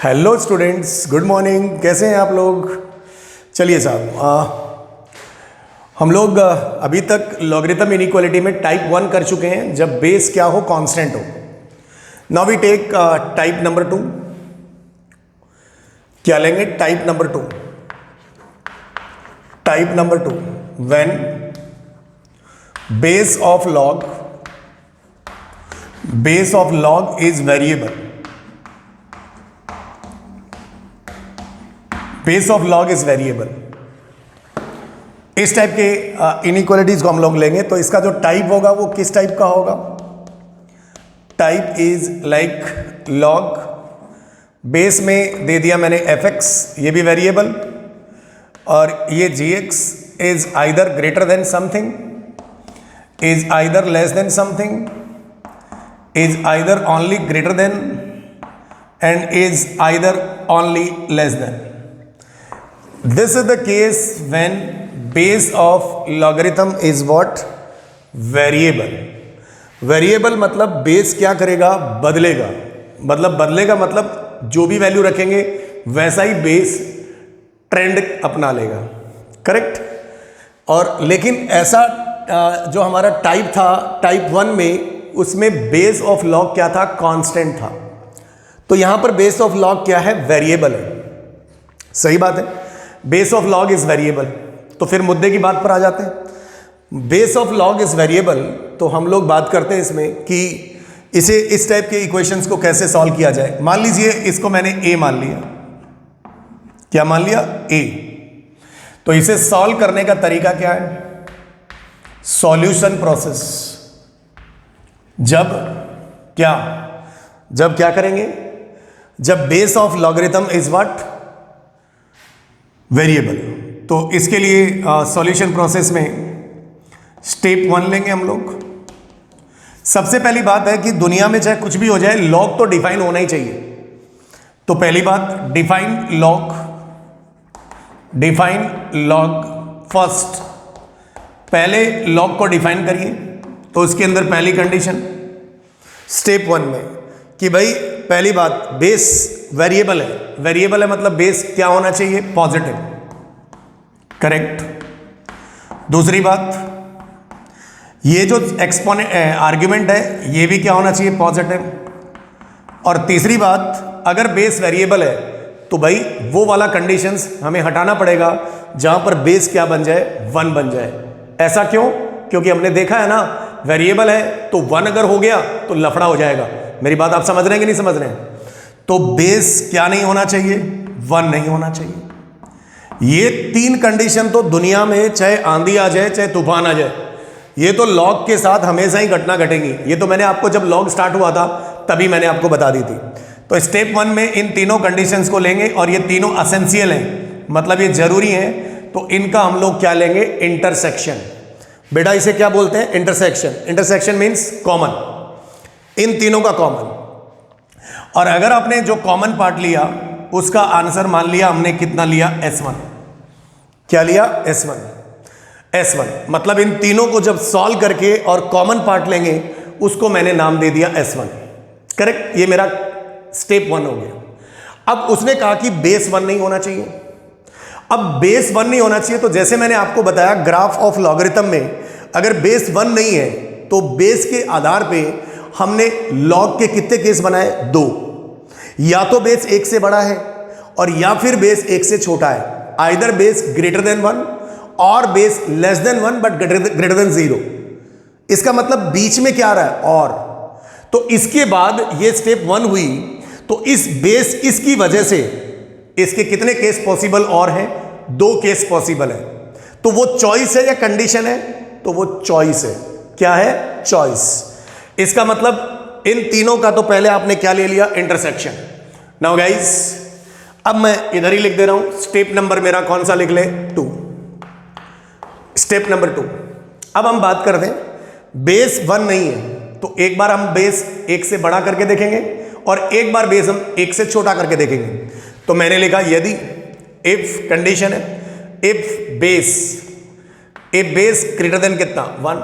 Hello students, good morning. कैसे हैं आप लोग? चलिए साहब, हम लोग अभी तक लॉगरिथम इनइक्वालिटी में टाइप 1 कर चुके हैं, जब बेस क्या हो, कांस्टेंट हो। Now we take type number 2। क्या लेंगे? Type number 2। Type number 2, when base of log is variable. Base of log is variable. इस टाइप के इनइक्वालिटीज को हम लोग लेंगे, तो इसका जो टाइप होगा वो किस टाइप का होगा? Type is like log, base में दे दिया मैंने fx, ये भी वेरिएबल, और ये gx is either greater than something, is either less than something, is either only greater than, and is either only less than. This is the case when base of logarithm is what? Variable. Variable मतलब base क्या करेगा? बदलेगा। मतलब जो भी value रखेंगे वैसा ही base trend अपना लेगा। करेक्ट? और लेकिन ऐसा जो हमारा टाइप था, टाइप 1 में, उसमें बेस ऑफ लॉग क्या था? कांस्टेंट था। तो यहां पर बेस ऑफ लॉग क्या है? वेरिएबल है। सही बात है, base of log is variable. तो फिर मुद्दे की बात पर आ जाते हैं। Base of log is variable, तो हम लोग बात करते हैं इसमें कि इसे इस टाइप के इक्वेशंस को कैसे सॉल्व किया जाए। मान लीजिए इसको मैंने ए मान लिया। क्या मान लिया? ए। तो इसे सॉल्व करने का तरीका क्या है? Solution process. जब क्या करेंगे? जब base of logarithm is what? Variable. तो इसके लिए सॉल्यूशन प्रोसेस में स्टेप 1 लेंगे हम लोग। सबसे पहली बात है कि दुनिया में चाहे कुछ भी हो जाए, लॉग तो डिफाइन होना ही चाहिए। तो पहली बात, डिफाइन लॉग फर्स्ट। पहले लॉग को डिफाइन करिए। तो उसके अंदर पहली कंडीशन स्टेप 1 में कि भाई पहली बात, बेस वेरिएबल है मतलब बेस क्या होना चाहिए? पॉजिटिव। करेक्ट। दूसरी बात, ये जो एक्सपोनेंट आर्ग्यूमेंट है ये भी क्या होना चाहिए? पॉजिटिव। और तीसरी बात, अगर बेस वेरिएबल है तो भाई वो वाला कंडीशंस हमें हटाना पड़ेगा जहां पर बेस क्या बन जाए? 1 बन जाए। ऐसा क्यों? क्योंकि हमने देखा है ना, वेरिएबल है तो 1 अगर हो गया तो लफड़ा हो जाएगा। मेरी बात आप समझ रहे हैं कि नहीं समझ रहे हैं? तो बेस क्या नहीं होना चाहिए? 1 नहीं होना चाहिए। ये 3 कंडीशन तो दुनिया में चाहे आंधी आ जाए, चाहे तूफान आ जाए, ये तो लॉग के साथ हमेशा ही घटना घटेंगी। ये तो मैंने आपको जब लॉग स्टार्ट हुआ था तभी मैंने आपको बता दी थी। तो स्टेप 1 में इन तीनों कंडीशंस को लेंगे, और ये तीनों असेंशियल हैं, मतलब ये जरूरी हैं। तो इनका हम लोग क्या लेंगे? इंटरसेक्शन। बेटा इसे क्या बोलते हैं? इंटरसेक्शन। इंटरसेक्शन मीन्स कॉमन, इन तीनों का कॉमन। और अगर आपने जो कॉमन पार्ट लिया उसका आंसर मान लिया हमने, कितना लिया? S1। क्या लिया? S1 मतलब इन तीनों को जब सॉल्व करके और कॉमन पार्ट लेंगे उसको मैंने नाम दे दिया S1। करेक्ट? ये मेरा स्टेप 1 हो गया। अब उसने कहा कि बेस 1 नहीं होना चाहिए। अब बेस 1 नहीं होना चाहिए, तो जैसे मैंने आपको बताया, ग्राफ ऑफ लॉगरिथम में अगर बेस 1 नहीं है तो बेस के आधार पे हमने लॉग के कितने केस बनाए? 2। या तो बेस 1 से बड़ा है और या फिर बेस 1 से छोटा है। आइदर बेस ग्रेटर देन 1 और base less than 1 but greater than 0। इसका मतलब बीच में क्या आ रहा है? और। तो इसके बाद ये स्टेप 1 हुई, तो इस बेस इसकी वजह से इसके कितने केस पॉसिबल और हैं? 2 केस पॉसिबल है। तो वो चॉइस है या कंडीशन है? तो वो चॉइस है। क्या है? चॉइस। इसका मतलब इन तीनों का तो पहले आपने क्या ले लिया? इंटरसेक्शन। नाउ गाइस, अब मैं इधर ही लिख दे रहा हूं। स्टेप नंबर मेरा कौन सा लिख ले? 2। Step number 2। अब हम बात करते हैं, बेस 1 नहीं है तो एक बार हम बेस 1 से बड़ा करके देखेंगे और एक बार बेस हम 1 से छोटा करके देखेंगे। तो मैंने लिखा यदि, इफ कंडीशन है, इफ बेस ग्रेटर देन कितना? 1।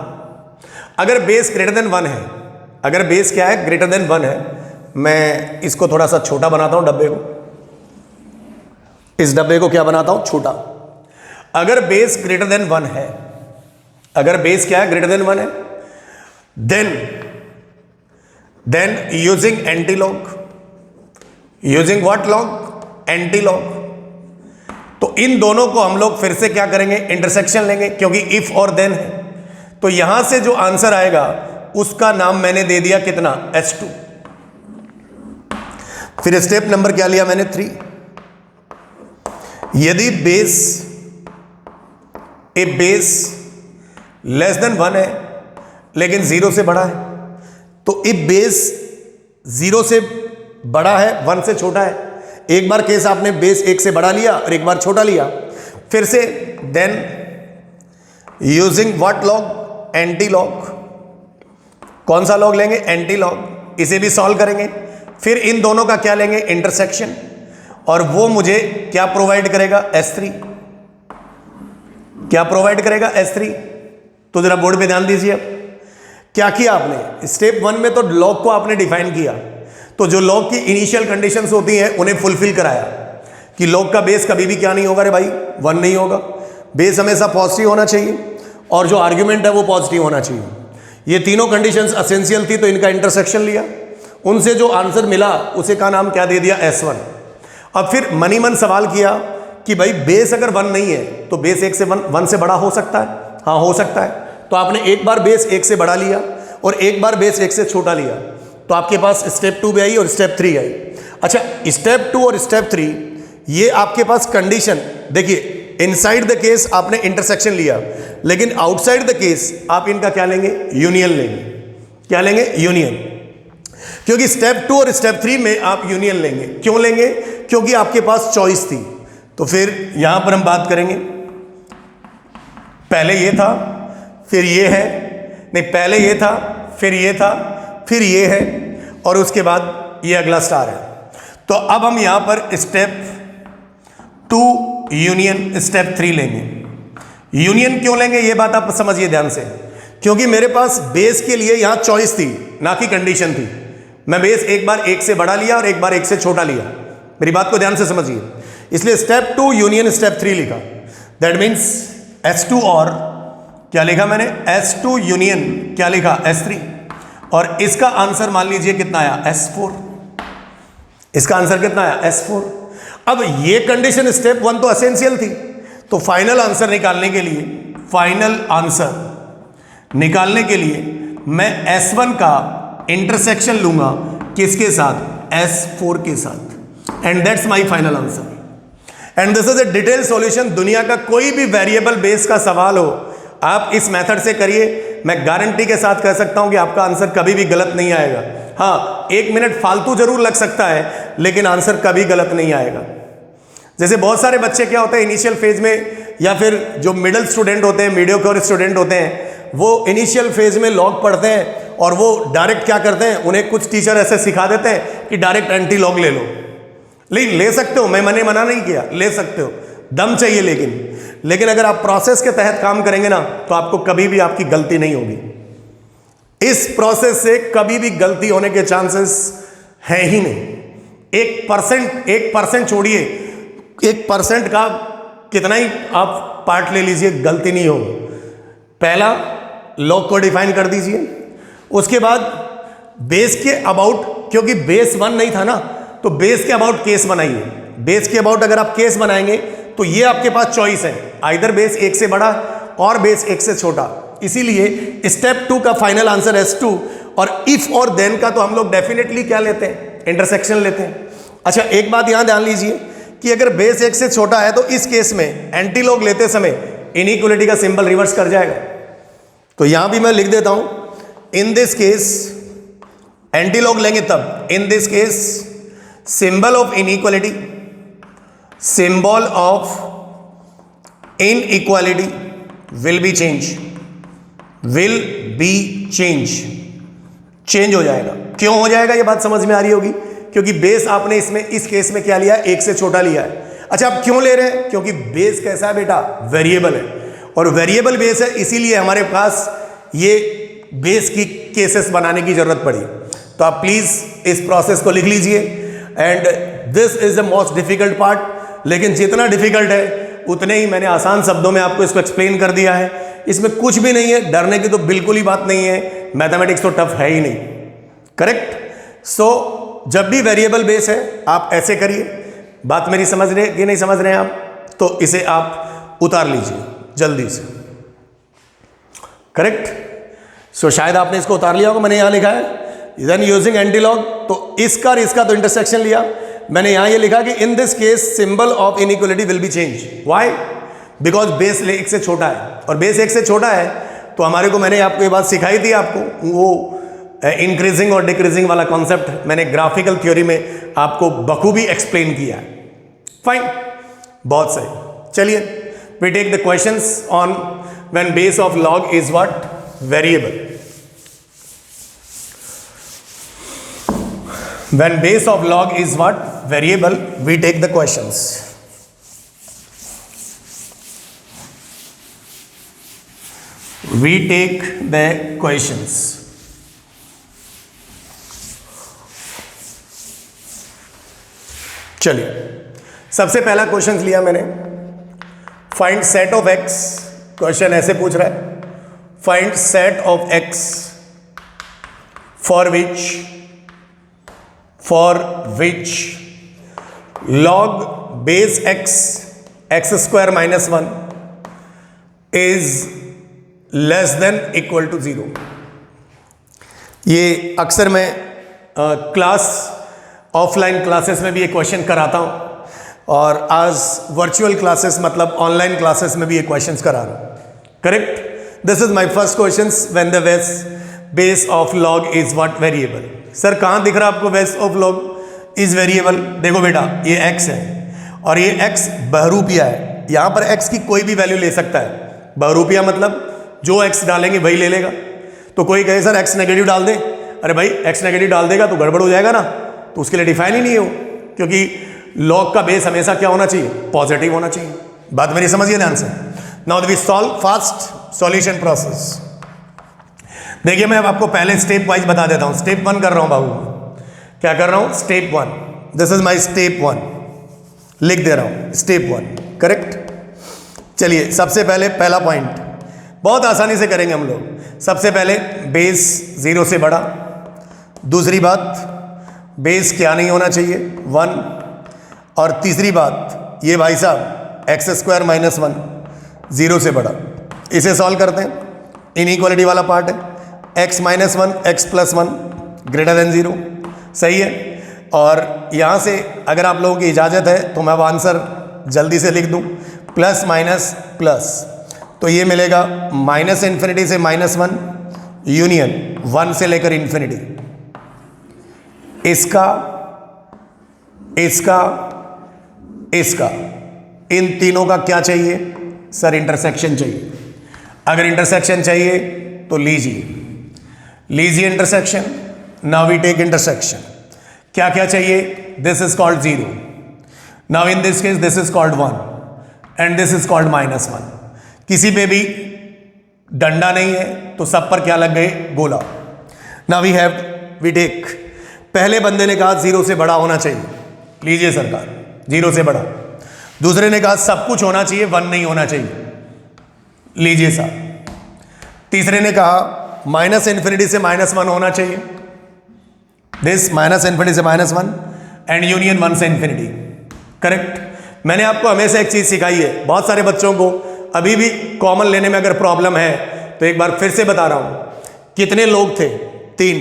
अगर बेस ग्रेटर देन 1 है, अगर बेस क्या है? ग्रेटर देन 1 है, मैं इसको थोड़ा सा छोटा बनाता हूं डब्बे को। इस डब्बे को क्या बनाता हूं, छोटा। अगर बेस ग्रेटर देन 1 है, अगर बेस क्या है, ग्रेटर देन 1 है, then using anti log, using what log, anti log. तो इन दोनों को हम लोग फिर से क्या करेंगे, इंटरसेक्शन लेंगे, क्योंकि इफ और देन है। तो यहां से जो आंसर आएगा उसका नाम मैंने दे दिया कितना, S2। फिर स्टेप नंबर क्या लिया मैंने, 3। यदि बेस लेस देन 1 है लेकिन 0 से बड़ा है, तो इफ बेस 0 से बड़ा है 1 से छोटा है, एक बार केस आपने बेस 1 से बड़ा लिया और एक बार छोटा लिया, फिर से then using what log, anti log. कौन सा लॉग लेंगे, एंटी लॉग। इसे भी सॉल्व करेंगे, फिर इन दोनों का क्या लेंगे, इंटरसेक्शन, और वो मुझे क्या प्रोवाइड करेगा, S3। क्या प्रोवाइड करेगा, S3। तो जरा बोर्ड पे ध्यान दीजिए। अब क्या किया आपने, स्टेप 1 में तो लॉग को आपने डिफाइन किया, तो जो लॉग की इनिशियल कंडीशंस होती हैं उन्हें फुलफिल कराया कि लॉग का बेस कभी भी क्या नहीं होगा रे भाई, 1 नहीं होगा, बेस हमेशा पॉजिटिव होना चाहिए और जो आर्ग्यूमेंट है वो पॉजिटिव होना चाहिए। ये तीनों कंडीशंस एसेंशियल थी, तो इनका इंटरसेक्शन लिया, उनसे जो आंसर मिला उसे का नाम क्या दे दिया, S1। अब फिर मनी मन सवाल किया कि भाई बेस अगर 1 नहीं है तो बेस 1 से बड़ा हो सकता है, हाँ हो सकता है। तो आपने एक बार बेस 1 से बड़ा लिया और एक बार बेस 1 से छोटा लिया, तो आपके पास स्टेप 2 भी आई और स्टेप 3 आई। अच्छा, स्टेप 2 और स्टेप 3 ये आपके पास कंडीशन देखिए, इनसाइड द केस आपने इंटरसेक्शन लिया, लेकिन आउटसाइड द केस आप इनका क्या लेंगे, यूनियन लेंगे। क्या लेंगे, यूनियन। क्योंकि स्टेप 2 और स्टेप 3 में आप यूनियन लेंगे। क्यों लेंगे, क्योंकि आपके पास चॉइस थी। तो फिर यहां पर हम बात करेंगे, पहले ये था फिर ये है, नहीं पहले ये था फिर ये था फिर ये है और उसके बाद ये अगला स्टार है। तो अब हम यहां पर स्टेप 2 यूनियन स्टेप 3 लेंगे। यूनियन क्यों लेंगे ये बात आप समझिए ध्यान से, क्योंकि मेरे पास बेस के लिए यहां चॉइस थी ना कि कंडीशन थी। मैं बेस एक बार 1 से बड़ा लिया और एक बार 1 से छोटा लिया, मेरी बात को ध्यान से समझिए। इसलिए स्टेप 2 यूनियन स्टेप 3 लिखा। दैट मीन्स S2 और क्या लिखा मैंने, S2 यूनियन क्या लिखा, S3। और इसका आंसर मान लीजिए कितना आया, S4। इसका आंसर कितना आया, S4। अब ये कंडीशन स्टेप 1 तो एसेंशियल थी, तो फाइनल आंसर निकालने के लिए, फाइनल आंसर निकालने के लिए मैं S1 का इंटरसेक्शन लूंगा किसके साथ, S4 के साथ, and that's my final answer. And this is a detail solution. दुनिया का कोई भी वेरिएबल बेस का सवाल हो, आप इस मेथड से करिए, मैं गारंटी के साथ कह सकता हूं कि आपका आंसर कभी भी गलत नहीं आएगा। हाँ, 1 मिनट फालतू जरूर लग सकता है, लेकिन आंसर कभी गलत नहीं आएगा। जैसे बहुत सारे बच्चे क्या होते हैं इनिशियल फेज में, या फिर जो मिडिल स्टूडेंट होते हैं, मीडियोकर स्टूडेंट होते हैं, वो इनिशियल फेज में लॉग पढ़ते हैं और वो डायरेक्ट क्या करते हैं, उन्हें कुछ टीचर ऐसे सिखा देते हैं कि डायरेक्ट एंटी लॉग ले लो। लेकिन ले सकते हो, मैंने मना नहीं किया, ले सकते हो, दम चाहिए। लेकिन अगर आप प्रोसेस के तहत काम करेंगे ना, तो आपको कभी भी आपकी गलती नहीं होगी। इस प्रोसेस से कभी भी गलती होने के चांसेस है ही नहीं। 1% छोड़िए, 1% का कितना ही आप पार्ट ले लीजिए, गलती नहीं होगी। पहला लॉग को डिफाइन कर दीजिए, उसके बाद बेस के अबाउट, क्योंकि बेस 1 नहीं था ना, तो बेस के अबाउट केस बनाइए। बेस के अबाउट अगर आप केस बनाएंगे तो ये आपके पास चॉइस है, आइदर बेस 1 से बड़ा और बेस 1 से छोटा। इसीलिए स्टेप 2 का फाइनल आंसर S2, और इफ और देन का तो हम लोग डेफिनेटली क्या लेते हैं, इंटरसेक्शन लेते हैं। अच्छा, एक बात यहां ध्यान लीजिए कि अगर बेस 1 से छोटा है तो इस केस में एंटी लॉग लेते समय इनइक्वालिटी का सिंबल रिवर्स कर जाएगा। तो यहां भी मैं लिख देता हूं, इन दिस केस एंटी लॉग लेंगे तब, इन this case symbol of inequality, symbol of inequality will be change, will be change हो जाएगा। क्यों हो जाएगा ये बात समझ में आ रही होगी, क्योंकि बेस आपने इसमें इस केस में क्या लिया है, 1 से छोटा लिया है। अच्छा, आप क्यों ले रहे हैं, क्योंकि बेस कैसा है बेटा, वेरिएबल है, और वेरिएबल बेस है, इसीलिए हमारे पास ये बेस की केसेस बनाने की जरूरत पड़ी। तो आप प्लीज इस प्रोसेस को लिख लीजिए, and this is the most difficult part. लेकिन जितना डिफिकल्ट है उतने ही मैंने आसान शब्दों में आपको इसको एक्सप्लेन कर दिया है। इसमें कुछ भी नहीं है, डरने की तो बिल्कुल ही बात नहीं है। मैथमेटिक्स तो टफ है ही नहीं, करेक्ट। सो जब भी वेरिएबल बेस है आप ऐसे करिए। बात मेरी समझ रहे कि नहीं समझ रहे हैं आप? तो इसे आप उतार लीजिए जल्दी से, करेक्ट। सो शायद आपने इसको उतार लिया होगा, मैंने यहां लिखा है देन यूजिंग एंटीलॉग, तो इसका और इसका तो इंटरसेक्शन लिया। मैंने यहां ये लिखा कि इन this case symbol of inequality will be change. Why? Because base एक से छोटा है, और बेस एक से छोटा है तो हमारे को, मैंने आपको ये बात सिखाई थी आपको, वो इंक्रीजिंग और डिक्रीजिंग वाला कॉन्सेप्ट मैंने ग्राफिकल थ्योरी में आपको बखूबी एक्सप्लेन किया है। फाइन, बहुत सही। चलिए we take the questions on when base of log is what? Variable. When base of log is what? Variable, we take the questions. We take the questions. चलिए, सबसे पहला क्वेश्चन लिया मैंने, find set of x. Question ऐसे पूछ रहा है, find set of x for which log base x square minus 1 is less than equal to 0। ये अक्सर मैं क्लास ऑफलाइन क्लासेस में भी ये क्वेश्चन कराता हूँ, और आज वर्चुअल क्लासेस मतलब ऑनलाइन क्लासेस में भी ये क्वेश्चंस करा रहा हूँ, correct. This is my first question, when the base of log is what? Variable. Sir कहाँ दिख रहा है आपको base of log is variable? देखो बेटा, ये x है और ये x बहुरूपिया है। यहाँ पर x की कोई भी वैल्यू ले सकता है। बहुरूपिया मतलब जो x डालेंगे वही ले लेगा। तो कोई कहे सर x नेगेटिव डाल दे, अरे भाई x नेगेटिव डाल देगा तो गड़बड़ हो जाएगा ना, तो उसके लिए डिफाइन ही नहीं है वो, क्योंकि लॉग का बेस हमेशा क्या होना चाहिए? पॉजिटिव होना चाहिए। बात मेरी समझिए ध्यान से। Now we solve fast solution process. देखिए मैं अब आपको पहले स्टेप वाइज बता देता हूं। स्टेप 1 कर रहा हूं बाबू, क्या कर रहा हूं? Step 1, this is my step 1, लिख दे रहा हूं स्टेप 1, करेक्ट। चलिए सबसे पहले पहला पॉइंट बहुत आसानी से करेंगे हम लोग। सबसे पहले बेस 0 से बड़ा, दूसरी बात बेस क्या नहीं होना चाहिए? 1, और तीसरी बात ये भाई साहब एक्स स्क्वायर माइनस 1 0 से बड़ा। इसे सॉल्व करते हैं, इनइक्वालिटी वाला पार्ट है, x minus 1 x plus 1 greater then 0, सही है। और यहाँ से अगर आप लोगों की इजाज़त है तो मैं अब आंसर जल्दी से लिख दूँ, प्लस माइनस प्लस, तो ये मिलेगा माइनस इन्फिनिटी से -1 यूनियन 1 से लेकर इन्फिनिटी। इसका इसका इसका इन तीनों का क्या चाहिए सर? इंटरसेक्शन चाहिए। अगर इंटरसेक्शन चाहिए तो लीजिए intersection. Now we take intersection. क्या क्या चाहिए? This is called 0, now in this case this is called 1 and this is called -1। किसी पे भी डंडा नहीं है तो सब पर क्या लग गए? गोला। नाउ वी टेक, पहले बंदे ने कहा 0 से बड़ा होना चाहिए, लीजिए सरकार 0 से बड़ा। दूसरे ने कहा सब कुछ होना चाहिए, 1 नहीं होना चाहिए, लीजिए साहब। तीसरे ने कहा माइनस इन्फिनिटी से -1 होना चाहिए, दिस माइनस इन्फिनिटी से -1 एंड यूनियन 1 से इन्फिनिटी, करेक्ट। मैंने आपको हमेशा एक चीज सिखाई है, बहुत सारे बच्चों को अभी भी कॉमन लेने में अगर प्रॉब्लम है तो एक बार फिर से बता रहा हूं। कितने लोग थे? 3,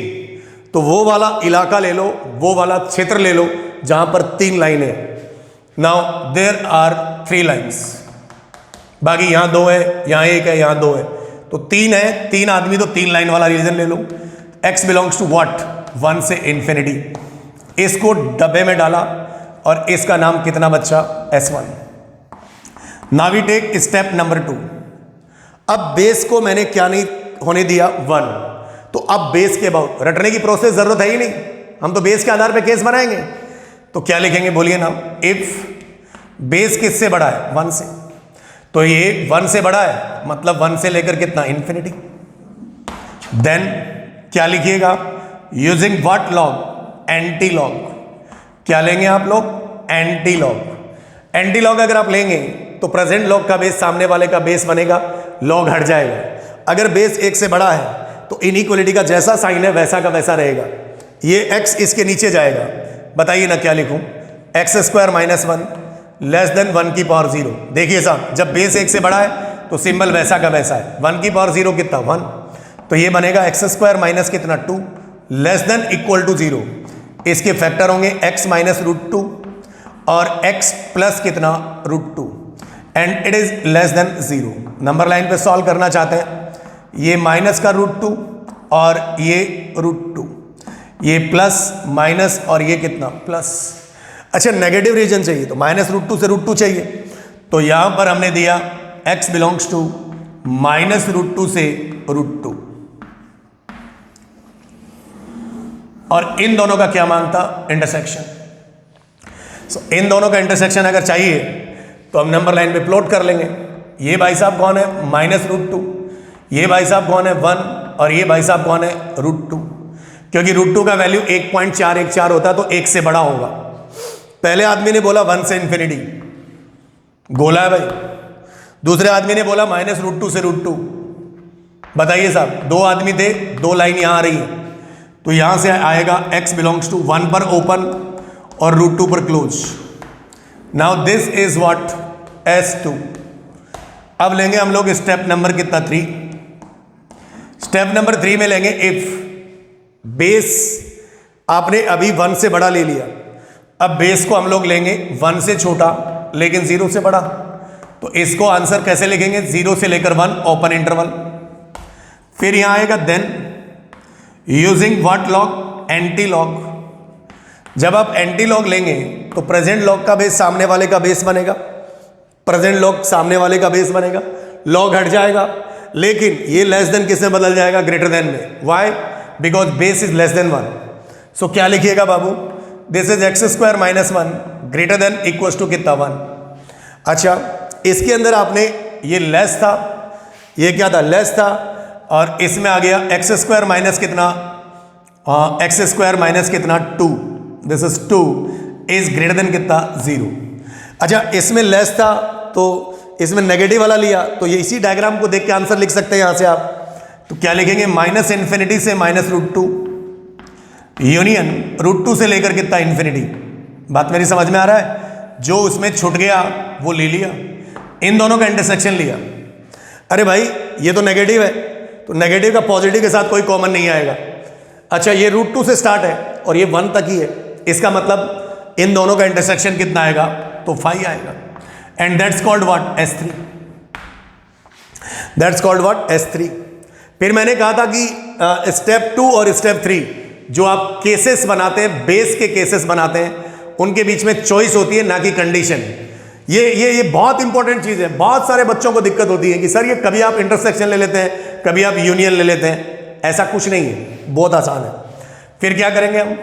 तो वो वाला इलाका ले लो, वो वाला क्षेत्र ले लो जहां पर 3 लाइनें हैं। नाउ देयर आर 3 लाइन्स, बाकी यहां 2 है, यहां 1 है, यहां 2 है, तो 3 है, 3 आदमी, तो 3 लाइन वाला रीजन ले लो। x belongs to what? 1 से इन्फिनिटी। इसको डब्बे में डाला और इसका नाम कितना बच्चा? S1। Now we take step number 2। अब बेस को मैंने क्या नहीं होने दिया? 1। तो अब बेस के अबाउट रटने की प्रोसेस जरूरत है ही नहीं, हम तो बेस के आधार पे केस बनाएंगे। तो क्या लिखेंगे बोलिए ना? इफ बेस किससे बड़ा है? 1 से, तो ये 1 से बड़ा है मतलब 1 से लेकर कितना? इन्फिनिटी। देन क्या लिखिएगा? Using what log? Anti log. क्या लेंगे आप लोग? Anti log. एंटी लॉग अगर आप लेंगे तो प्रेजेंट लॉग का बेस सामने वाले का बेस बनेगा, लॉग हट जाएगा। अगर बेस 1 से बड़ा है तो इनइक्वलिटी का जैसा साइन है वैसा का वैसा रहेगा। ये x इसके नीचे जाएगा, बताइए ना क्या लिखूं, x square minus 1 less than 1 की पावर 0। देखिए साहब, जब बेस 1 से बड़ा है तो सिंबल वैसा का वैसा है। 1 की पावर 0 कितना 1, तो ये बनेगा एक्स स्क्वायर माइनस कितना 2 लेस देन इक्वल टू 0। इसके फैक्टर होंगे x माइनस रूट 2 और x प्लस कितना √2 and it is less then 0। Number line पे सॉल्व करना चाहते हैं, ये माइनस का √2 और ये √2, ये प्लस माइनस और ये कितना प्लस। अच्छा, नेगेटिव रीजन चाहिए तो माइनस √2 से √2 चाहिए, तो यहां पर हमने दिया x बिलोंग्स टू माइनस √2 से √2 और इन दोनों का क्या मांगता, इंटरसेक्शन। सो इन दोनों का इंटरसेक्शन अगर चाहिए तो हम नंबर लाइन पे प्लॉट कर लेंगे। ये भाई साहब कौन है, माइनस √2, ये भाई साहब कौन है 1 और ये भाई साहब कौन है √2। क्योंकि √2 का वैल्यू 1.414 होता तो 1 से बड़ा होगा। पहले आदमी ने बोला 1 से इंफिनिटी, गोला है भाई। दूसरे आदमी ने बोला माइनस √2 से √2। बताइए साहब, दो आदमी थे, दो लाइन यहां आ रही है, तो यहां से आएगा x बिलोंग्स टू 1 पर ओपन और √2 पर close. Now this is what S2। अब लेंगे हम लोग स्टेप नंबर कितना 3। स्टेप नंबर 3 में लेंगे इफ बेस आपने अभी 1 से बड़ा ले लिया, अब बेस को हम लोग लेंगे 1 से छोटा लेकिन 0 से बड़ा, तो इसको आंसर कैसे लिखेंगे, 0 से लेकर 1 ओपन इंटरवल। फिर यहां आएगा then using what log, anti log. जब आप एंटी लॉग लेंगे तो प्रेजेंट लॉग का बेस सामने वाले का बेस बनेगा, प्रेजेंट लॉग सामने वाले का बेस बनेगा, लॉग हट जाएगा, लेकिन ये लेस देन किसमें बदल जाएगा, ग्रेटर देन में। Why, because base is less than 1। So क्या लिखिएगा बाबू, this is x square minus 1 greater than equal to कितना 1। अच्छा, इसके अंदर आपने ये लेस था, ये क्या था लेस था, और इसमें आ गया एक्स स्क्वायर माइनस कितना, एक्स स्क्वायर माइनस कितना 2, this is 2 is greater than कितना 0। अच्छा, इसमें लेस था तो इसमें नेगेटिव वाला लिया, तो ये इसी डायग्राम को देख के आंसर लिख सकते हैं यहां से आप। तो क्या लिखेंगे, माइनस इन्फिनिटी से माइनस √2 यूनियन √2 से लेकर कितना इन्फिनिटी। बात मेरी समझ में आ रहा है, जो उसमें छूट गया वो ले लिया, इन दोनों का इंटरसेक्शन लिया। अरे भाई ये तो नेगेटिव है, तो नेगेटिव का पॉजिटिव के साथ कोई कॉमन नहीं आएगा। अच्छा, ये √2 से स्टार्ट है और ये 1 तक ही है, इसका मतलब इन दोनों का इंटरसेक्शन कितना आएगा, तो 5 आएगा। And that's called what, S3। That's called what, S3। फिर मैंने कहा था कि स्टेप 2 और स्टेप 3 जो आप केसेस बनाते हैं, बेस के केसेस बनाते हैं, उनके बीच में चॉइस होती है, ना कि कंडीशन। ये बहुत इंपॉर्टेंट चीज है। बहुत सारे बच्चों को दिक्कत होती है कि सर ये कभी आप इंटरसेक्शन ले लेते हैं, कभी आप यूनियन ले लेते हैं। ऐसा कुछ नहीं है, बहुत आसान है। फिर क्या करेंगे हम,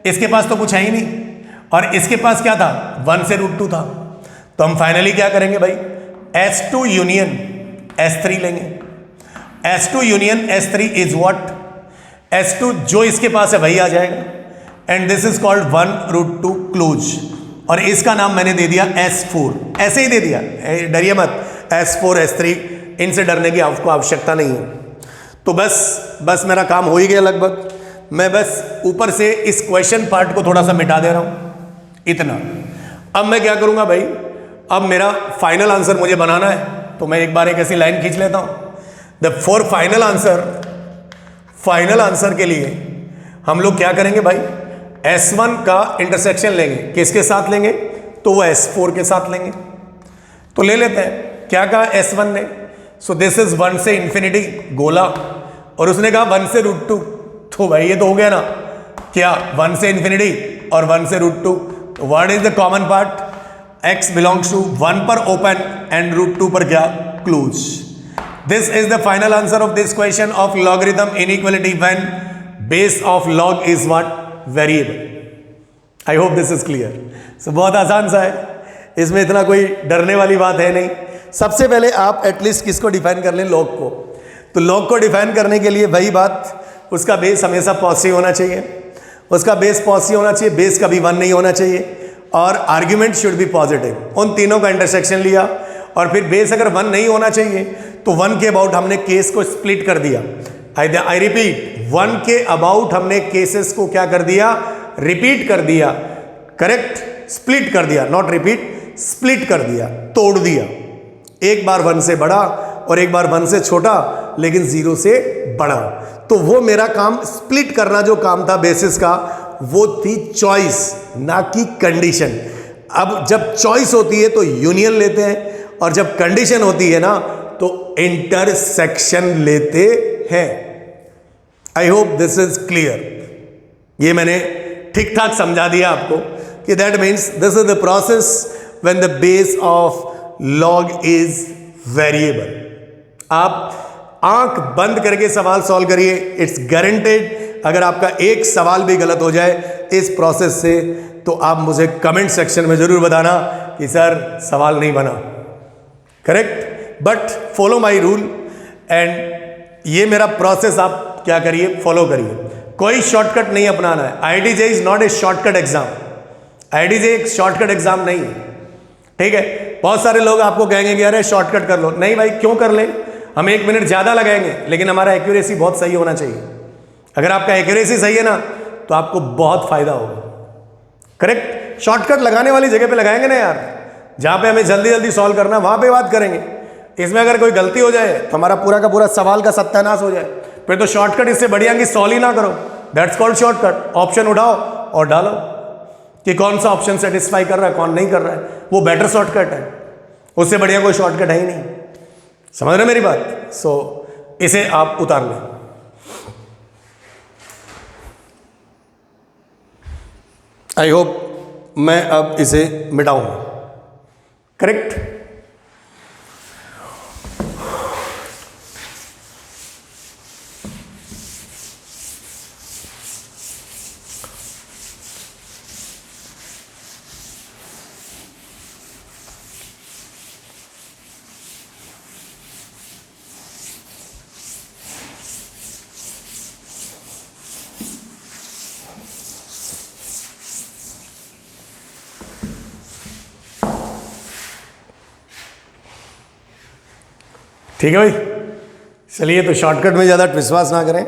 इसके पास तो कुछ है ही नहीं और इसके पास क्या था, 1 से √2 था, तो हम फाइनली क्या करेंगे भाई, S2 यूनियन S3 लेंगे। S2 union S3 is what, S2 जो इसके पास है वही आ जाएगा। And this is called 1 √2 close, और इसका नाम मैंने दे दिया S4, ऐसे ही दे दिया, डरिए मत। S4 S3 इनसे डरने की आपको आवश्यकता नहीं है। तो बस मेरा काम हो ही गया लगभग। मैं बस ऊपर से इस क्वेश्चन पार्ट को थोड़ा सा मिटा दे रहा हूं, इतना। अब मैं क्या करूंगा भाई, अब मेरा फाइनल आंसर मुझे बनाना है, तो मैं एक बार एक ऐसी लाइन खींच लेता हूं। द फॉर फाइनल आंसर के लिए हम लोग क्या करेंगे भाई, S1 का इंटरसेक्शन लेंगे, किसके साथ लेंगे, तो वो S4 के साथ लेंगे। तो ले लेते हैं, क्या कहा S1 ने, सो दिस इज 1 से इंफिनिटी गोला, और उसने कहा 1 से √2, तो भाई ये तो हो गया ना, क्या 1 से इंफिनिटी और 1 से √2। What is the common part, x belongs to 1 पर ओपन एंड √2 पर क्या, close. This is the final answer of this question of logarithm inequality when base of log is what, variable. I hope this is clear. So बहुत आसान सा है, इसमें इतना कोई डरने वाली बात है नहीं। सबसे पहले आप एटलीस्ट किसको डिफाइन कर लें, लॉग को। तो लॉग को डिफाइन करने के लिए वही बात, उसका बेस हमेशा पॉजिटिव होना चाहिए, उसका बेस पॉजिटिव होना चाहिए, बेस कभी 1 नहीं होना चाहिए, और आर्ग्यूमेंट शुड बी पॉजिटिव। उन तीनों का इंटरसेक्शन लिया और फिर बेस अगर 1 नहीं होना चाहिए तो 1 के अबाउट हमने केस को स्प्लिट कर दिया। आई रिपीट, 1 के अबाउट हमने केसेस को क्या कर दिया, रिपीट कर दिया, करेक्ट, स्प्लिट कर दिया, नॉट रिपीट, स्प्लिट कर दिया, तोड़ दिया। एक बार 1 से बड़ा और एक बार 1 से छोटा, लेकिन 0 से बड़ा। तो वो मेरा काम स्प्लिट करना जो काम था बेसिस का, वो थी चॉइस, ना कि कंडीशन। अब जब चॉइस होती है तो यूनियन लेते हैं, और जब कंडीशन होती है ना तो इंटरसेक्शन लेते हैं। आई होप दिस इज क्लियर। ये मैंने ठीक ठाक समझा दिया आपको कि that means this is the process when the base of log is variable. आप आंख बंद करके सवाल सॉल्व करिए, इट्स गारंटेड। अगर आपका एक सवाल भी गलत हो जाए इस प्रोसेस से तो आप मुझे कमेंट सेक्शन में जरूर बताना कि सर सवाल नहीं बना, correct. But follow my rule and ये मेरा प्रोसेस आप क्या करिए, फॉलो करिए। कोई शॉर्टकट नहीं अपनाना है। IIT is not a shortcut exam. IIT एक शॉर्टकट एग्जाम नहीं है, ठीक है। बहुत सारे लोग आपको कहेंगे कि अरे शॉर्टकट कर लो। नहीं भाई, क्यों कर लें, हम 1 मिनट ज़्यादा लगाएंगे, लेकिन हमारा एक्यूरेसी बहुत सही होना चाहिए। अगर आपका एक्यूरेसी सही है ना तो आपको बहुत फायदा होगा, करेक्ट। शॉर्टकट लगाने वाली जगह पे लगाएंगे ना यार, जहाँ पे हमें जल्दी जल्दी सॉल्व करना, वहाँ पे बात करेंगे। इसमें अगर कोई गलती हो जाए तो हमारा पूरा का पूरा सवाल का सत्यानाश हो जाए, फिर तो शॉर्टकट इससे बढ़िया कि सॉल्व ही ना करो। That's called shortcut. ऑप्शन उठाओ और डालो कि कौन सा ऑप्शन सेटिस्फाई कर रहा है, कौन नहीं कर रहा है, वो बेटर शॉर्टकट है। उससे बढ़िया कोई शॉर्टकट है ही नहीं। समझ रहे मेरी बात? सो इसे आप उतार लें। आई होप मैं अब इसे मिटाऊंगा, करेक्ट। ठीक है भाई, चलिए। तो शॉर्टकट में ज़्यादा विश्वास ना करें,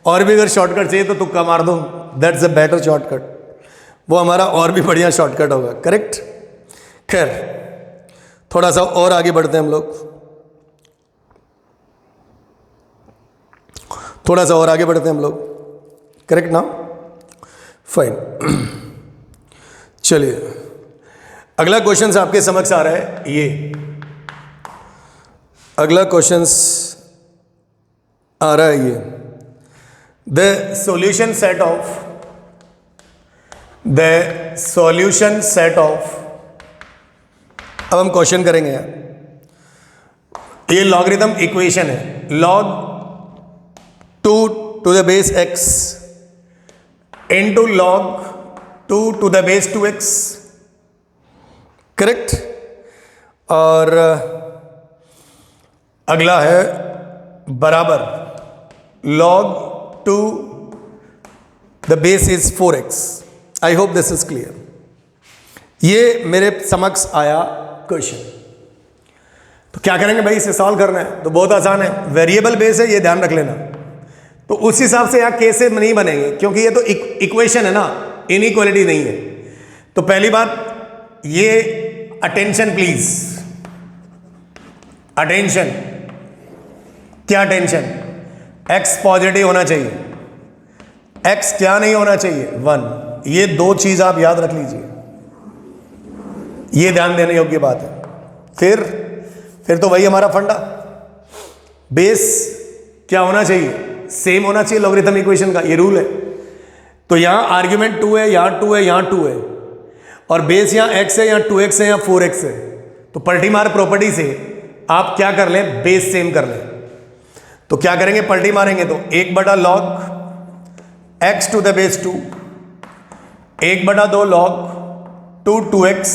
और भी अगर शॉर्टकट चाहिए तो तुक्का मार दो, दैट्स अ बेटर शॉर्टकट। वो हमारा और भी बढ़िया शॉर्टकट होगा, करेक्ट। खैर, थोड़ा सा और आगे बढ़ते हैं हम लोग, थोड़ा सा और आगे बढ़ते हैं हम लोग, करेक्ट ना? फाइन। चलिए, अगला क्वेश्चन आपके समक्ष आ रहा है। ये अगला क्वेश्चन आ रहा है, ये द सॉल्यूशन सेट ऑफ अब हम क्वेश्चन करेंगे यार। ये लॉगरिथम इक्वेशन है, log 2 to the base x into log 2 to the base 2x, correct. और अगला है बराबर log 2 the base is 4x। I hope this is clear. ये मेरे समक्ष आया क्वेश्चन। तो क्या करेंगे भाई, इसे सॉल्व करना है तो बहुत आसान है। वेरिएबल बेस है, ये ध्यान रख लेना। तो उस हिसाब से यहाँ केस नहीं बनेंगे, क्योंकि ये तो इक्वेशन है ना, इनइक्वालिटी नहीं है। तो पहली बात, ये अटेंशन प्लीज, अटेंशन। क्या टेंशन? x पॉजिटिव होना चाहिए, x क्या नहीं होना चाहिए, 1। ये दो चीज आप याद रख लीजिए, ये ध्यान देने योग्य बात है। फिर तो वही हमारा फंडा, बेस क्या होना चाहिए, सेम होना चाहिए लॉगरिथम इक्वेशन का, ये रूल है। तो यहां आर्ग्यूमेंट 2 है, यहां 2 है, यहां 2 है, और बेस यहां x है, यहां 2x है, यहां 4x है। तो पलटीमार प्रॉपर्टी से आप क्या कर लें, बेस सेम कर लें। तो क्या करेंगे, पलटी मारेंगे तो 1/log x to the base 2, 1/2 log 2 2x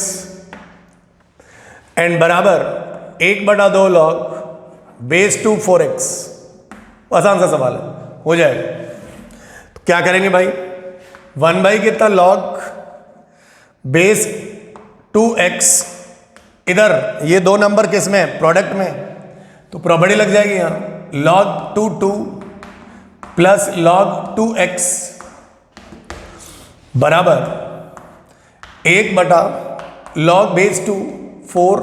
and बराबर 1/2 log base 2 4x। आसान सा सवाल है, हो जाएगा। तो क्या करेंगे भाई, 1 बाई कितना log बेस 2x, इधर ये दो नंबर किस में है, प्रोडक्ट में, तो प्रॉपर्टी लग जाएगी यहाँ log 2 प्लस log 2x बराबर 1 log base 2 4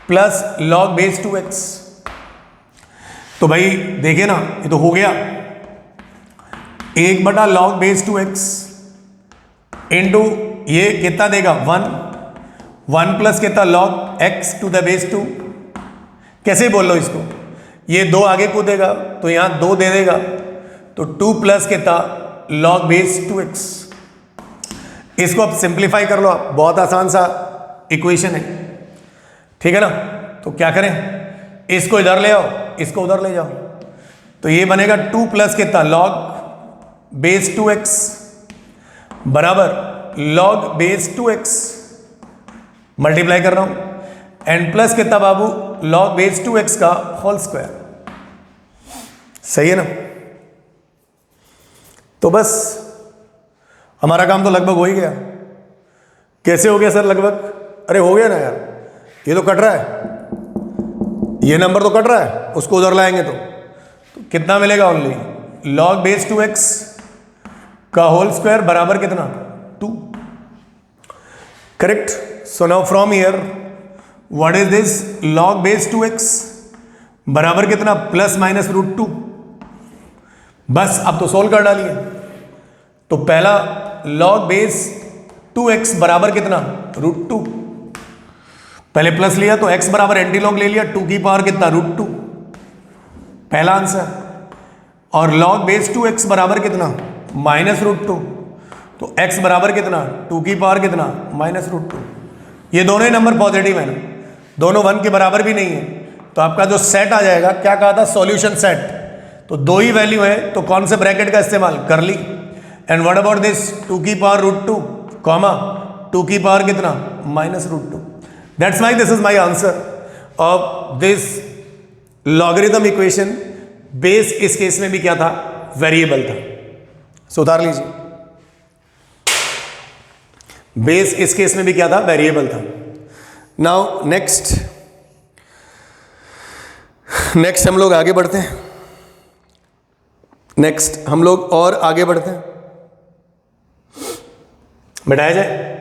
plus log base 2x। तो भाई देखिए ना, ये तो हो गया 1 log बेस 2x इंटू ये कितना देगा 1 प्लस कितना log x to the base 2। कैसे बोल लो इसको, ये 2 आगे कूदेगा तो यहां 2 दे देगा, तो 2 प्लस कितना log बेस 2x। इसको अब सिंप्लीफाई कर लो आप, बहुत आसान सा इक्वेशन है, ठीक है ना। तो क्या करें, इसको इधर ले आओ, इसको उधर ले जाओ, तो ये बनेगा 2 प्लस कितना log बेस 2x बराबर log बेस 2x, मल्टीप्लाई कर रहा हूं, एंड प्लस कितना बाबू log बेस 2x का होल स्क्वायर। सही है ना। तो बस हमारा काम तो लगभग हो ही गया। कैसे हो गया सर लगभग, अरे हो गया ना यार, ये तो कट रहा है, ये नंबर तो कट रहा है, उसको उधर लाएंगे तो कितना मिलेगा, ओनली log बेस 2x का होल स्क्वायर बराबर कितना 2। Correct. So now from here what is this, log base 2x बराबर कितना प्लस माइनस √2। बस अब तो सोल्व कर डालिए। तो पहला log बेस 2x बराबर कितना √2, पहले प्लस लिया तो x बराबर एंटी लॉग ले लिया, 2 की पावर कितना √2, पहला आंसर। और log बेस 2x बराबर कितना माइनस √2, तो x बराबर कितना 2 की पावर कितना माइनस √2। ये दोनों ही नंबर पॉजिटिव है ना, दोनों 1 के बराबर भी नहीं है, तो आपका जो सेट आ जाएगा, क्या कहा था, सॉल्यूशन सेट। तो 2 ही वैल्यू है तो कौन से ब्रैकेट का इस्तेमाल कर ली। एंड व्हाट अबाउट दिस 2 की पावर √2 कॉमा 2 की पावर कितना minus √2। That's why this is my answer of this logarithm equation. Base इस केस में भी क्या था, वेरिएबल था। सुधार लीजिए, बेस इस केस में भी क्या था, वेरिएबल था। नाउ नेक्स्ट हम लोग आगे बढ़ते हैं, नेक्स्ट हम लोग और आगे बढ़ते हैं, बैठाया जाए।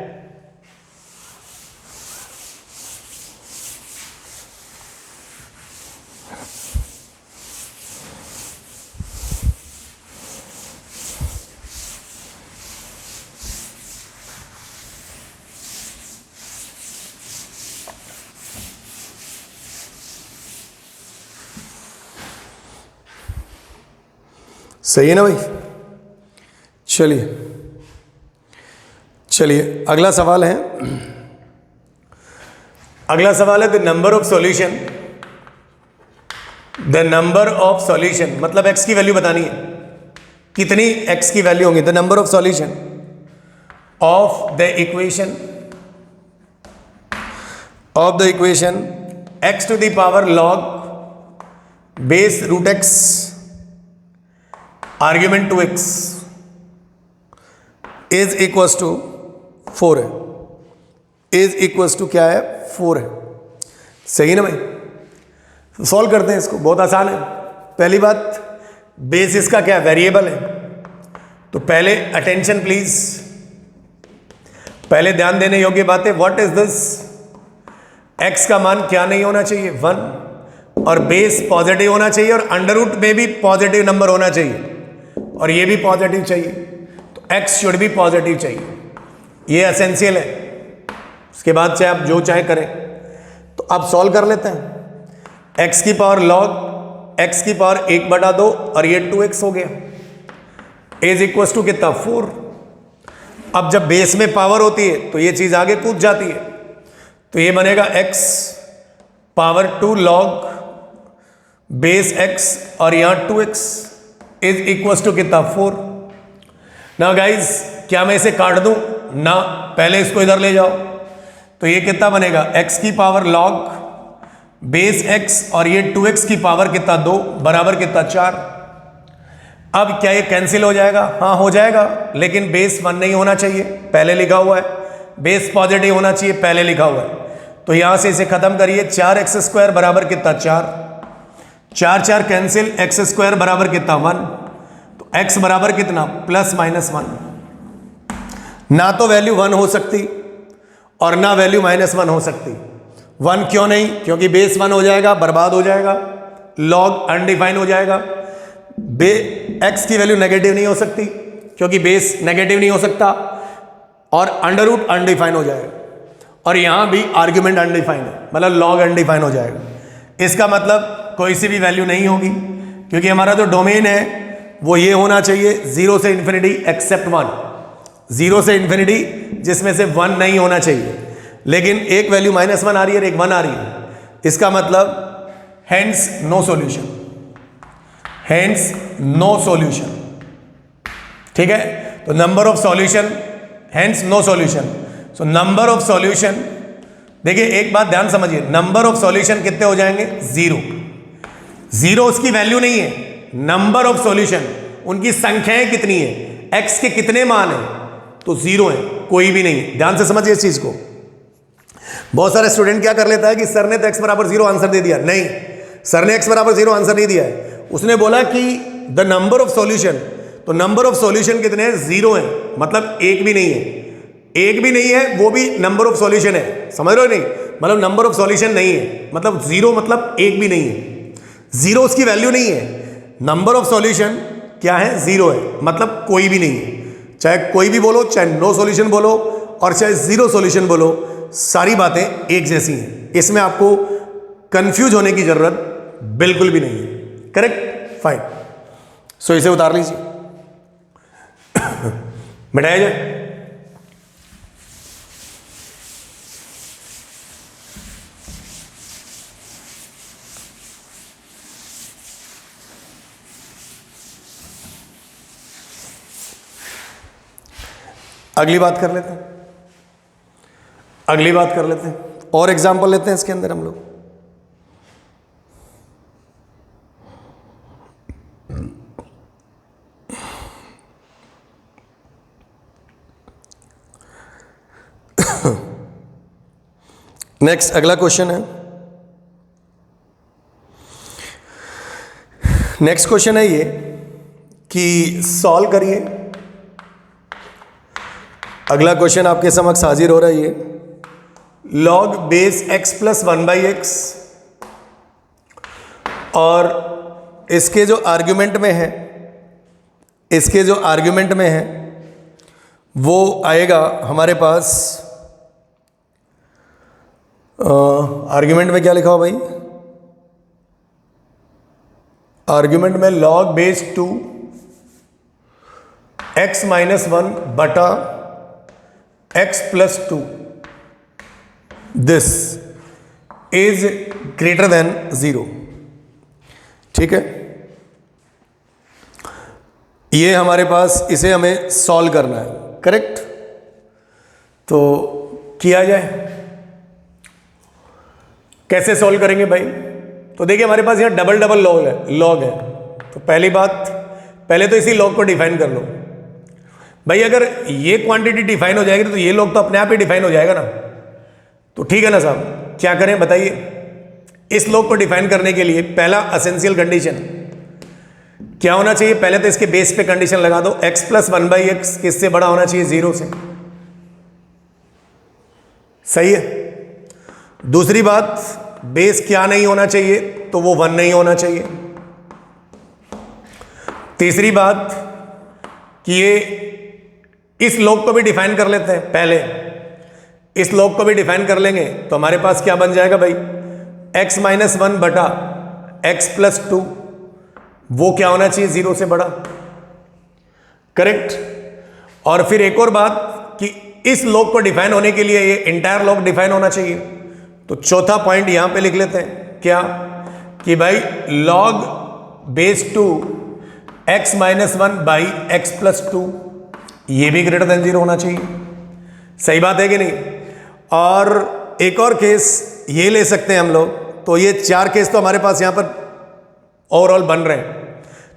सही है ना भाई। चलिए अगला सवाल है, द नंबर ऑफ सॉल्यूशन, मतलब x की वैल्यू बतानी है, कितनी x की वैल्यू होंगी। The number of solution of the equation x to the power log base √x argument 2x is equals to 4 है, इज इक्वल्स टू क्या है 4 है। सही ना भाई। सॉल्व करते हैं इसको, बहुत आसान है। पहली बात, बेस इसका क्या वेरिएबल है, तो पहले अटेंशन प्लीज, पहले ध्यान देने योग्य बात है। व्हाट इज दिस, x का मान क्या नहीं होना चाहिए 1, और बेस पॉजिटिव होना चाहिए, और अंडर रूट में भी पॉजिटिव नंबर होना चाहिए, और ये भी पॉजिटिव चाहिए, तो x शुड भी पॉजिटिव चाहिए। ये एसेंशियल है। उसके बाद से आप जो चाहे करें। तो अब सॉल्व कर लेते हैं। x की पावर log x की पावर 1/2 और ये 2x हो गया, इज इक्वल टू कितना 4। अब जब बेस में पावर होती है तो ये चीज आगे कूद जाती है, तो ये बनेगा x power 2 log base x और यहां 2x इज इक्वल टू कितना 4। ना गाइज, क्या मैं इसे काट दूं ना, पहले इसको इधर ले जाओ, तो ये कितना बनेगा x की पावर log बेस x और ये 2x की पावर कितना 2 बराबर कितना 4। अब क्या ये कैंसिल हो जाएगा, हाँ हो जाएगा, लेकिन बेस 1 नहीं होना चाहिए, पहले लिखा हुआ है बेस पॉजिटिव होना चाहिए, पहले लिखा हुआ है। तो यहां से इसे खत्म करिए, 4x² बराबर कितना 4, 4 4 कैंसिल, x² बराबर कितना 1, तो x बराबर कितना ±1। ना तो वैल्यू 1 हो सकती और ना वैल्यू -1 हो सकती। 1 क्यों नहीं? क्योंकि बेस 1 हो जाएगा, बर्बाद हो जाएगा, लॉग अनडिफाइन हो जाएगा। x की वैल्यू नेगेटिव नहीं हो सकती क्योंकि बेस नेगेटिव नहीं हो सकता, और अंडर रूट अनडिफाइन हो जाएगा, और यहां भी आर्ग्यूमेंट अनडिफाइन है, मतलब लॉग अनडिफाइन हो जाएगा। इसका मतलब कोई सी भी वैल्यू नहीं होगी, क्योंकि हमारा जो डोमेन है वो ये होना चाहिए 0 से इन्फिनिटी एक्सेप्ट 1, 0 से इन्फिनिटी जिसमें से 1 नहीं होना चाहिए। लेकिन एक वैल्यू -1 आ रही है और एक 1 आ रही है, इसका मतलब hence no solution, hence no solution. ठीक है, तो number of solution, hence no solution. So number of solution, देखिए एक बात ध्यान समझिए, नंबर ऑफ सॉल्यूशन कितने हो जाएंगे 0, 0 उसकी वैल्यू नहीं है, नंबर ऑफ सॉल्यूशन उनकी संख्याएं कितनी है, x के कितने मान है, तो 0 है, कोई भी नहीं। ध्यान से समझिए इस चीज को। बहुत सारे स्टूडेंट क्या कर लेता है कि सर ने तो x बराबर 0 आंसर दे दिया। नहीं, सर ने x बराबर 0 आंसर नहीं दिया है, उसने बोला कि द नंबर ऑफ सॉल्यूशन, तो नंबर ऑफ सॉल्यूशन कितने हैं 0 है, मतलब एक भी नहीं है, एक भी नहीं है, वो भी नंबर ऑफ सॉल्यूशन है, समझ रहे हो नहीं? मतलब नंबर ऑफ सॉल्यूशन नहीं है, मतलब 0 मतलब एक भी नहीं है, 0 उसकी वैल्यू नहीं है। नंबर ऑफ सॉल्यूशन क्या है 0 है, मतलब कोई भी नहीं है। चाहे कोई भी बोलो, चाहे नो सॉल्यूशन बोलो और चाहे 0 सॉल्यूशन बोलो, सारी बातें एक जैसी हैं, इसमें आपको कंफ्यूज होने की जरूरत बिल्कुल भी नहीं है। Correct, fine. सो इसे उतार लीजिए, मिटाया जाए। अगली बात कर लेते हैं, अगली बात कर लेते हैं, और एग्जाम्पल लेते हैं इसके अंदर हम लोग। नेक्स्ट अगला क्वेश्चन है, नेक्स्ट क्वेश्चन है ये कि सॉल्व करिए। अगला क्वेश्चन आपके समक्ष हाजिर हो रहा है ये, log base x plus 1/x, और इसके जो आर्ग्यूमेंट में है, इसके जो आर्ग्यूमेंट में है वो आएगा हमारे पास, आर्ग्यूमेंट में क्या लिखा हो भाई, आर्ग्यूमेंट में लॉग बेस 2 x - 1 बटा x plus 2, this is greater than 0। ठीक है, ये हमारे पास, इसे हमें सॉल्व करना है। करेक्ट, तो किया जाए, कैसे सॉल्व करेंगे भाई? तो देखिए हमारे पास यहाँ डबल डबल लॉग है। तो पहली बात, पहले तो इसी लॉग को डिफाइन कर लो भाई। अगर ये क्वांटिटी डिफाइन हो जाएगी तो ये लॉग तो अपने आप ही डिफाइन हो जाएगा ना। तो ठीक है ना साहब, क्या करें बताइए? इस लॉग को डिफाइन करने के लिए पहला एसेंशियल कंडीशन क्या होना चाहिए? पहले तो इसके बेस पे कंडीशन लगा दो, x प्लस 1/x किससे बड़ा होना चाहिए? 0 से। सही है। दूसरी बात, बेस क्या नहीं होना चाहिए? तो वो 1 नहीं होना चाहिए। तीसरी बात कि ये इस लॉग को भी डिफाइन कर लेते हैं। पहले इस लॉग को भी डिफाइन कर लेंगे तो हमारे पास क्या बन जाएगा भाई? x - 1 बटा x प्लस 2, वो क्या होना चाहिए? 0 से बड़ा। करेक्ट। और फिर एक और बात कि इस लॉग को डिफाइन होने के लिए ये इंटायर लॉग डिफाइन होना चाहिए। तो चौथा पॉइंट यहां पे लिख लेते हैं, क्या कि भाई log base 2 x - 1 by x plus 2, ये भी ग्रेटर देन 0 होना चाहिए। सही बात है कि नहीं? और एक और केस ये ले सकते हैं हम लोग। तो ये 4 केस तो हमारे पास यहां पर ओवरऑल बन रहे हैं।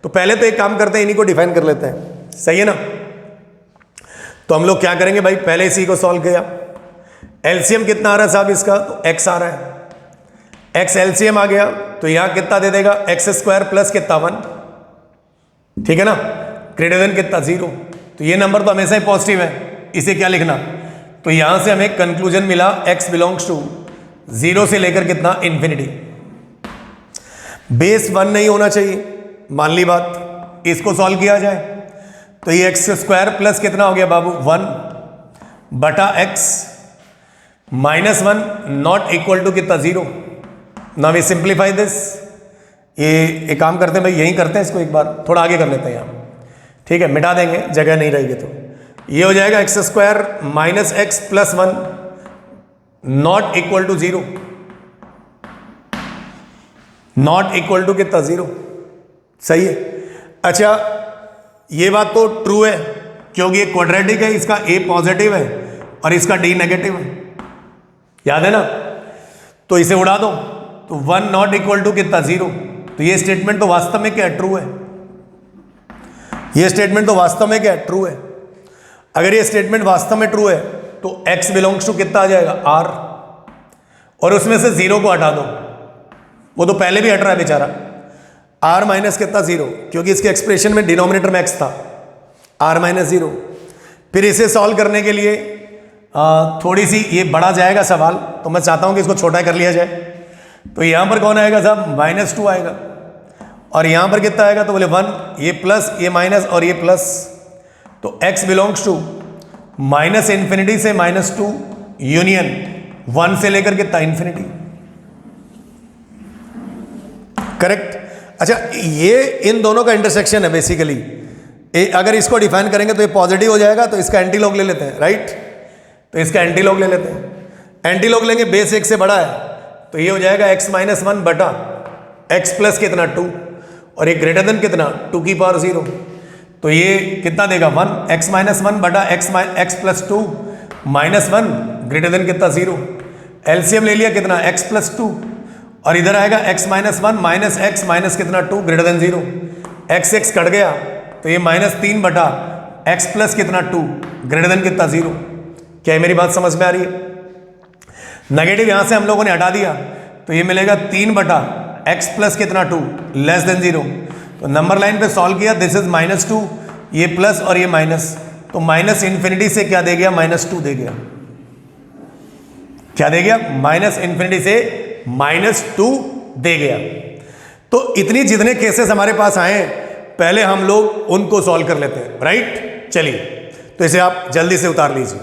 तो पहले तो एक काम करते हैं, इन्हीं को डिफाइन कर लेते हैं। सही है ना? तो हम लोग क्या करेंगे भाई? पहले इसी को सॉल्व किया, एलसीएम कितना आ रहा है साहब इसका, तो एक्स आ रहा है, एक्स एलसीएम आ गया तो यहां कितना दे देगा, एक्स स्क्वायर प्लस कितना 1, ठीक है ना, ग्रेटर देन कितना 0। तो ये नंबर तो हमेशा ही पॉजिटिव है, इसे क्या लिखना, तो यहां से हमें कंक्लूजन मिला x बिलोंग्स टू 0 से लेकर कितना इन्फिनिटी। बेस 1 नहीं होना चाहिए, मान ली बात, इसको सॉल्व किया जाए तो ये एक्स स्क्वायर प्लस कितना हो गया बाबू 1 बटा x minus 1 not equal to कितना 0। नाउ वी सिंप्लीफाई दिस, ये एक काम करते हैं भाई, यही करते हैं इसको, एक बार थोड़ा आगे कर लेते हैं यहाँ, ठीक है, मिटा देंगे जगह नहीं रहेगी। तो ये हो जाएगा x square minus x plus 1 not equal to 0, not equal to कितना 0, सही है। अच्छा ये बात तो ट्रू है क्योंकि ये क्वाड्रेटिक है, इसका ए पॉजिटिव है और इसका डी नेगेटिव है, याद है ना, तो इसे उड़ा दो, तो 1 नॉट इक्वल टू कितना 0। तो ये स्टेटमेंट तो वास्तव में क्या ट्रू है, ये स्टेटमेंट तो वास्तव में क्या ट्रू है। अगर ये स्टेटमेंट वास्तव में ट्रू है तो x बिलोंग्स टू कितना आ जाएगा r, और उसमें से 0 को हटा दो, वो तो पहले भी हट रहा है बेचारा, r माइनस कितना 0, क्योंकि इसके एक्सप्रेशन में डिनोमिनेटर में x था, r माइनस 0। फिर इसे सॉल्व करने के लिए थोड़ी सी ये बढ़ा जाएगा सवाल, तो मैं चाहता हूं कि इसको छोटा कर लिया जाए। तो यहां पर कौन आएगा साहब, -2 आएगा, और यहां पर कितना आएगा, तो बोले 1, ये प्लस ये माइनस और ये प्लस, तो x belongs to minus infinity से -2 यूनियन 1 से लेकर कितना इन्फिनिटी, करेक्ट। अच्छा ये इन दोनों का इंटरसेक्शन है बेसिकली, अगर इसको डिफाइन करेंगे तो ये पॉजिटिव हो जाएगा, तो इसका एंटी लॉग ले लेते हैं, राइट, तो इसका एंटी लॉग ले लेते हैं, एंटी लॉग लेंगे, बेस 1 से बड़ा है, तो ये हो जाएगा x माइनस 1 बटा x प्लस कितना 2, और ये ग्रेटर देन कितना 2 की पावर 0, तो ये कितना देगा 1, x माइनस 1 बटा x plus 2 minus 1 greater then कितना 0। एलसीएम ले लिया कितना x प्लस 2, और इधर आएगा x minus 1 minus x minus कितना 2 ग्रेटर देन 0, x कट गया तो ये -3 बटा x प्लस कितना 2 ग्रेटर देन कितना 0। क्या मेरी बात समझ में आ रही है। नेगेटिव यहां से हम लोगों ने हटा दिया तो ये मिलेगा 3 बटा x प्लस कितना 2 लेस देन 0। तो नंबर लाइन पे सॉल्व किया, दिस इज -2, ये प्लस और ये माइनस, तो माइनस इन्फिनिटी से क्या दे गया, -2 दे गया, क्या दे गया, माइनस इन्फिनिटी से -2 दे गया। तो इतनी जितने केसेस हमारे पास आए पहले हम लोग उनको सॉल्व कर लेते हैं, राइट। चलिए तो इसे आप जल्दी से उतार लीजिए।